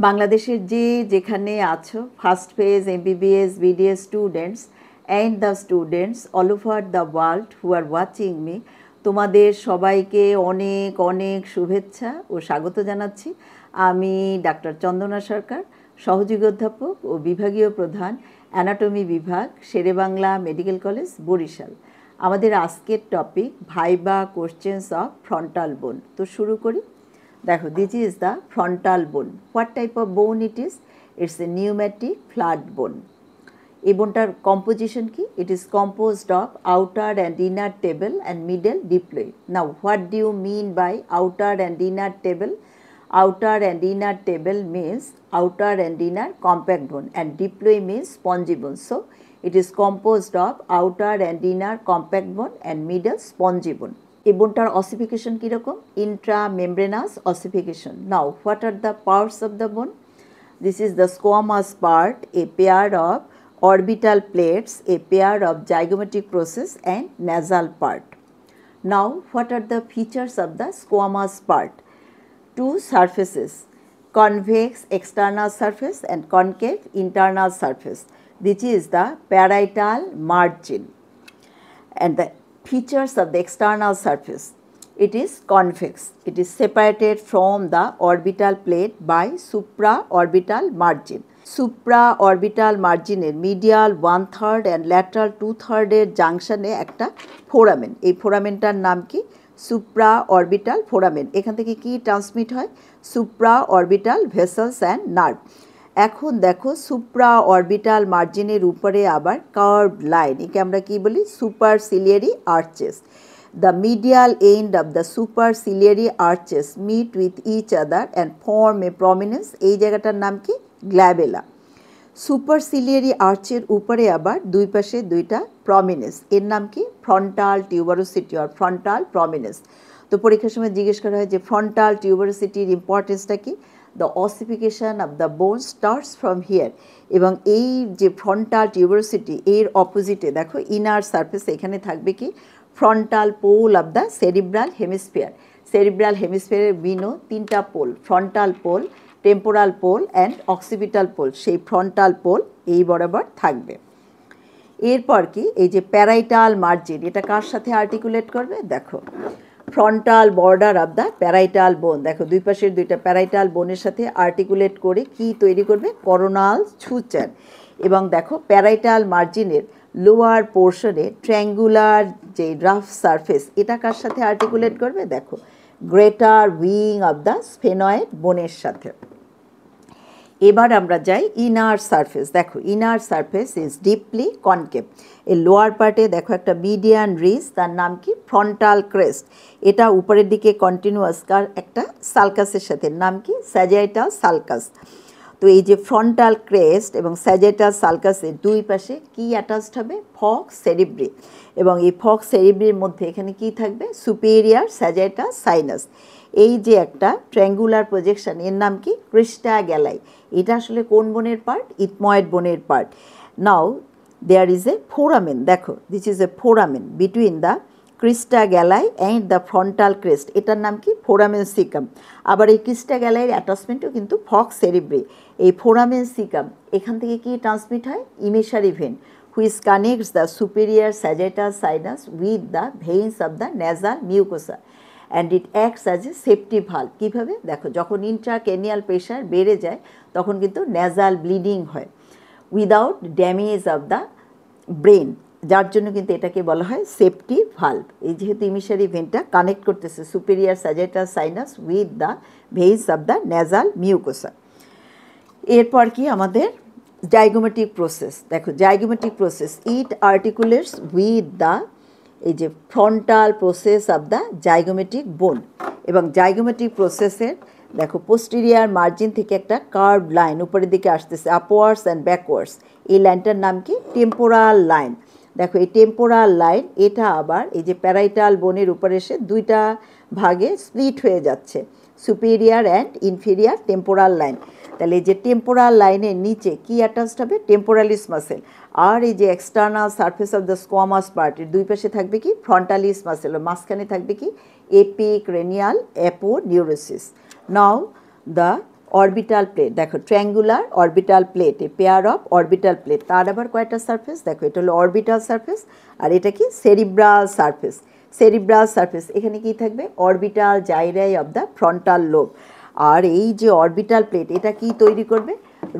বাংলাদেশের যেখানে আছো first phase MBBS BDS students and the students all over the world who are watching me, তোমাদের সবাইকে অনেক অনেক শুভেচ্ছা ও স্বাগত জানাচ্ছি। আমি ডাক্তার চন্দনা সরকার, সহযোগী অধ্যাপক ও বিভাগীয় প্রধান, অ্যানাটমি বিভাগ, শেরেবাংলা মেডিকেল কলেজ, বরিশাল। আমাদের আজকের topic viva questions of frontal bone. তো শুরু করি। দেখো, this is the frontal bone. What type of bone it is? It's a pneumatic flat bone. এই বোনটার কম্পোজিশন কি? It is composed of outer and inner table and middle diploe. Now what do you mean by outer and inner table? Outer and inner table means outer and inner compact bone, and diploid means spongy bone. So it is composed of outer and inner compact bone and middle spongy bone. এই বোনটার ossification কীরকম? Intramembranous ossification. Now what are the parts of the bone? This is the squamous part, a pair of orbital plates, a pair of zygomatic process and nasal part. Now what are the features of the squamous part? Two surfaces, convex external surface and concave internal surface. This is the parietal margin. And the features of the external surface, it is convex. It is separated from the orbital plate by supraorbital margin. Supraorbital margin এর medial 1/3 and lateral 2/3 এর জাংশনে একটা foramen. এই ফোরামেনটার নাম কি? Supra orbital foramen. এখান থেকে কি transmit হয়? Supra orbital vessels and nerve. এখন দেখো, সুপ্রা অরবিটাল মার্জিনের উপরে আবার কার্ভড লাইন, একে আমরা কি বলি? Superciliary arches. The medial end of the superciliary arches meet with each other and form a prominence. এই জায়গাটার নাম কি? গ্ল্যাবেলা। সুপারসিলিয়ারি আর্চের উপরে আবার দুই পাশে দুইটা প্রমিনেন্স, এর নাম কি? Frontal tuberosity or frontal prominence. তো পরীক্ষার সময় জিজ্ঞেস করা হয় যে ফ্রন্টাল টিউবারোসিটির ইম্পর্টেন্সটা কি? The ossification of the bone starts from here. এবং এই যে ফ্রন্টাল টিউবারোসিটি, এর অপোজিটে দেখো ইনার সারফেস, এখানে থাকবে কি? Frontal pole of the cerebral hemisphere. Cerebral হেমিস্ফিয়ারের বিনো তিনটা pole, frontal pole, temporal pole and occipital pole. সেই ফ্রন্টাল পোল এই বরাবর থাকবে। এরপর কি? এই যে প্যারাইটাল মার্জিন, এটা কার সাথে আর্টিকুলেট করবে? দেখো, frontal border of the parietal বোন। দেখো, দুই পাশের দুইটা প্যারাইটাল বোনের সাথে আর্টিকুলেট করে কি তৈরি করবে? Coronal suture. এবং দেখো, প্যারাইটাল মার্জিনের লোয়ার পোর্শনে ট্রায়াঙ্গুলার যে রাফ সারফেস, এটা কার সাথে আর্টিকুলেট করবে? দেখো, greater wing of the sphenoid বোনের সাথে। এবার আমরা যাই ইনার সারফেস। দেখো, inner surface is deeply concave. এই লোয়ার পার্টে দেখো একটা মিডিয়ান রিজ, তার নাম কি? Frontal crest. এটা উপরের দিকে কন্টিনিউয়াস একটা সালকাসের সাথে, নাম কি? Sagittal sulcus. তো এই যে ফ্রন্টাল ক্রেস্ট এবং স্যাজাইটাল সালকাসের দুই পাশে কি অ্যাটাচড হবে? Falx cerebri. এবং এই ফক্স সেরিব্রির মধ্যে এখানে কি থাকবে? Superior sagittal sinus. এই যে একটা ট্রায়াঙ্গুলার প্রজেকশন, এর নাম কি? ক্রিস্টা গ্যালাই। এটা আসলে কোন বোনের পার্ট? ইথময়েড বোনের part. Now there is a foramen. দেখো, this is a foramen between the crista galli and the frontal crest. এটার নাম কি? Foramen caecum. আবার এই ক্রিস্টা গ্যালাইয়ের অ্যাটাচমেন্টও কিন্তু ফক্স সেরিব্রি। এই ফোরামেন সিকাম, এখান থেকে কি ট্রান্সমিট হয়? ইমেশারি when which connects the superior sagittal sinus with the veins of the nasal mucosa and it acts as a safety valve. কীভাবে? দেখো, যখন ইন্ট্রাক্রেনিয়াল প্রেশার বেড়ে যায় তখন কিন্তু ন্যাজাল ব্লিডিং হয় without damage of the brain, যার জন্য কিন্তু এটাকে বলা হয় সেফটি ভালভ। এই যেহেতু ইমিশারি ভেনটা কানেক্ট করতেছে superior sagittal sinus with the veins of the nasal mucosa. এরপর কি আমাদের জাইগোমেটিক প্রসেস। দেখো, zygomatic process it articulates with the এই যে frontal process of the zygomatic bone. এবং জাইগোমেটিক প্রসেসের দেখো পোস্টেরিয়ার মার্জিন থেকে একটা কার্ভড লাইন উপরের দিকে আসতেছে, আপওয়ার্ডস অ্যান্ড ব্যাকওয়ার্ডস। এই লাইনটার নাম কি? Temporal line. দেখো, এই টেম্পোরাল লাইন এটা আবার এই যে প্যারাইটাল বোনের উপরে এসে দুইটা ভাগে স্প্লিট হয়ে যাচ্ছে, superior and inferior temporal line. তাহলে এই যে টেম্পোরাল লাইনের নিচে কি অ্যাটাচড হবে? টেম্পোরালিস মাসেল। আর এই যে external surface of the squamous পার্টের দুই পাশে থাকবে কি? ফ্রন্টালিস মাসেল। মাঝখানে থাকবে কি? এপিক্রেনিয়াল অ্যাপোনিউরোসিস। নাও দ্য অরবিটাল প্লেট, দেখো triangular orbital plate, a pair of orbital plate, তার আবার কয়টা সারফেস, দেখো এটা হলো অরবিটাল সারফেস আর এটা কি সেরিব্রাল সারফেস। সেরিব্রাল সারফেস এখানে কি থাকবে, orbital gyri of the frontal lobe. আর এই যে অরবিটাল প্লেট এটা কি তৈরি করবে,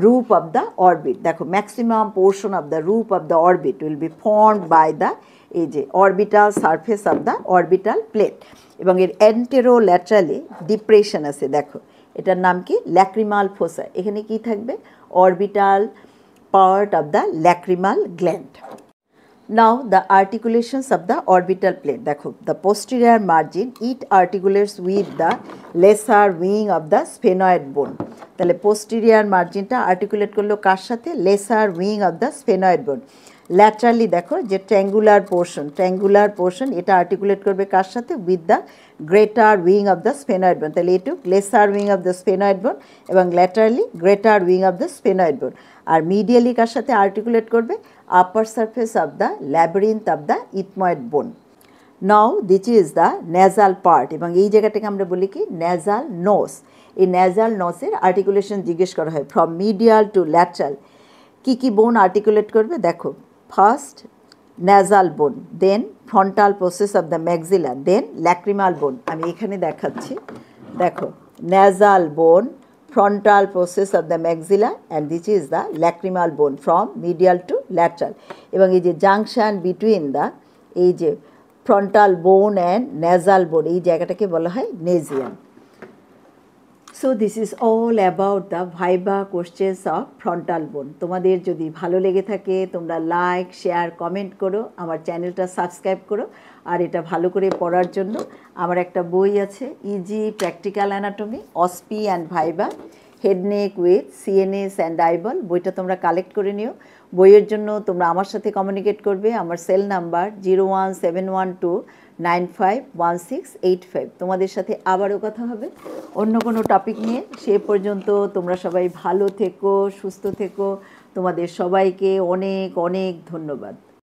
রুপ অফ দ্য অরবিট। দেখো maximum portion of the roof of the orbit will be formed by the এই যে orbital surface of the orbital plate. এবং এর অ্যান্টেরো ল্যাটারালি ডিপ্রেশন আছে, দেখো এটার নাম কি, ল্যাক্রিমাল ফোসা। এখানে কি থাকবে, orbital part of the lacrimal gland. Now the articulations of the orbital plate, দেখো the posterior margin it articulates with the lesser wing of the sphenoid bone। তাহলে posterior marginটা articulate করলো কার সাথে, lesser wing of the sphenoid bone। Laterally দেখো যে triangular portion এটা articulate করবে কার সাথে, with the greater wing of the sphenoid bone. তাহলে এটুক lesser wing of the sphenoid bone এবং laterally greater wing of the sphenoid bone. আর মিডিয়ালি কার সাথে আর্টিকুলেট করবে, upper surface of the labyrinth of the ethmoid bone. Now this is the nasal part, এবং এই জায়গাটাকে আমরা বলি কি, নেজাল নোস। এই নেজাল নোসের আর্টিকুলেশন জিজ্ঞেস করা হয় ফ্রম মিডিয়াল টু ল্যাটারাল কি কি বোন আর্টিকুলেট করবে, দেখো first nasal bone, then frontal process of the maxilla, then lacrimal bone। আমি এখানে দেখাচ্ছি, দেখো nasal bone, frontal process of the maxilla and this is the lacrimal bone from medial to lateral। এবং এই যে জাংশন বিটুইন দ্য এই যে frontal বোন অ্যান্ড nasal bone এই জায়গাটাকে বলা হয় nasion. So this is all about the viva questions of frontal bone. তোমাদের যদি ভালো লেগে থাকে তোমরা লাইক, শেয়ার, কমেন্ট করো, আমার চ্যানেলটা সাবস্ক্রাইব করো। আর এটা ভালো করে পড়ার জন্য আমার একটা বই আছে, easy practical anatomy OSPE and viva head neck with CNS and eyeball. বইটা তোমরা কালেক্ট করে নিও। বইয়ের জন্য তোমরা আমার সাথে কমিউনিকেট করবে। আমার সেল নাম্বার 01712951685। তোমাদের সাথে আবারও কথা হবে অন্য কোনো টপিক নিয়ে। সে পর্যন্ত তোমরা সবাই ভালো থেকো, সুস্থ থেকো। তোমাদের সবাইকে অনেক অনেক ধন্যবাদ।